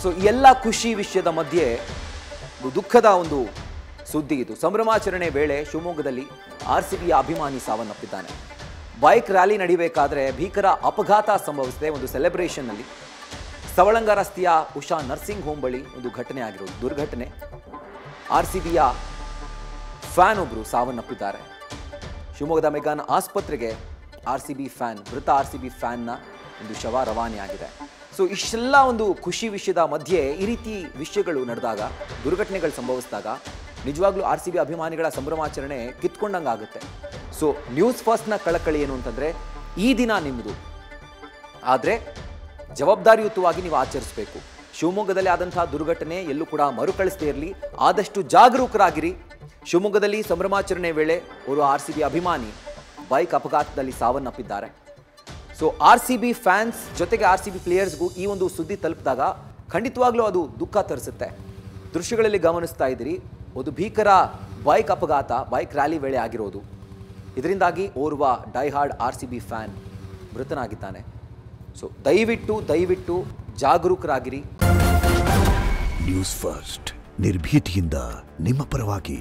So ಈ ಎಲ್ಲ ಖುಷಿ ವಿಷಯದ ಮಧ್ಯೆ ದುಃಖದ ಒಂದು ಸುದ್ದಿ ಇದು. ಸಂಭ್ರಮಾಚರಣೆ ವೇಳೆ ಶಿವಮೊಗ್ಗದಲ್ಲಿ RCBಯ ಅಭಿಮಾನಿ ಸಾವನ್ನಪ್ಪಿದ್ದಾನೆ. ಬೈಕ್ ರ್ಯಾಲಿ ನಡೀಬೇಕಾದ್ರೆ ಭೀಕರ ಅಪಘಾತ ಸಂಭವಿಸಿದೆ. ಒಂದು ಸೆಲೆಬ್ರೇಷನ್ನಲ್ಲಿ ಸವಳಂಗ ರಸ್ತೆಯ ಉಷಾ ನರ್ಸಿಂಗ್ ಹೋಮ್ ಬಳಿ ಒಂದು ಘಟನೆ ಆಗಿರೋದು ದುರ್ಘಟನೆ. RCBಯ ಫ್ಯಾನ್ ಒಬ್ಬರು ಸಾವನ್ನಪ್ಪಿದ್ದಾರೆ. ಶಿವಮೊಗ್ಗದ ಮೆಗಾನ್ ಆಸ್ಪತ್ರೆಗೆ ಮೃತ RCB ಫ್ಯಾನ್ನ ಒಂದು ಶವ ರವಾನೆಯಾಗಿದೆ. ಸೊ ಇಷ್ಟೆಲ್ಲ ಒಂದು ಖುಷಿ ವಿಷಯದ ಮಧ್ಯೆ ಈ ರೀತಿ ವಿಷಯಗಳು ನಡೆದಾಗ, ದುರ್ಘಟನೆಗಳು ಸಂಭವಿಸಿದಾಗ ನಿಜವಾಗ್ಲೂ RCB ಅಭಿಮಾನಿಗಳ ಸಂಭ್ರಮಾಚರಣೆ ಕಿತ್ಕೊಂಡಂಗಾಗುತ್ತೆ. ಸೊ ನ್ಯೂಸ್ ಫಸ್ಟ್ನ ಕಳಕಳಿ ಏನು ಅಂತಂದರೆ, ಈ ದಿನ ನಿಮ್ಮದು, ಆದರೆ ಜವಾಬ್ದಾರಿಯುತವಾಗಿ ನೀವು ಆಚರಿಸಬೇಕು. ಶಿವಮೊಗ್ಗದಲ್ಲಿ ಆದಂತಹ ದುರ್ಘಟನೆ ಎಲ್ಲೂ ಕೂಡ ಮರುಕಳಿಸದೇ ಇರಲಿ, ಆದಷ್ಟು ಜಾಗರೂಕರಾಗಿರಿ. ಶಿವಮೊಗ್ಗದಲ್ಲಿ ಸಂಭ್ರಮಾಚರಣೆ ವೇಳೆ ಅವರು RCB ಅಭಿಮಾನಿ ಬೈಕ್ ಅಪಘಾತದಲ್ಲಿ ಸಾವನ್ನಪ್ಪಿದ್ದಾರೆ. ಸೊ RCB ಫ್ಯಾನ್ಸ್ ಜೊತೆಗೆ RCB ಪ್ಲೇಯರ್ಸ್ಗೂ ಈ ಒಂದು ಸುದ್ದಿ ತಲುಪಿದಾಗ ಖಂಡಿತವಾಗ್ಲೂ ಅದು ದುಃಖ ತರಿಸುತ್ತೆ. ದೃಶ್ಯಗಳಲ್ಲಿ ಗಮನಿಸ್ತಾ ಇದ್ದೀರಿ, ಒಂದು ಭೀಕರ ಬೈಕ್ ಅಪಘಾತ ಬೈಕ್ ರ್ಯಾಲಿ ವೇಳೆ ಆಗಿರೋದು. ಇದರಿಂದಾಗಿ ಓರ್ವ ಡೈಹಾರ್ಡ್ RCB ಫ್ಯಾನ್ ಮೃತನಾಗಿದ್ದಾನೆ. ಸೊ ದಯವಿಟ್ಟು ಜಾಗರೂಕರಾಗಿರಿ. ನ್ಯೂಸ್ ಫಸ್ಟ್ ನಿರ್ಭೀತಿಯಿಂದ ನಿಮ್ಮ ಪರವಾಗಿ.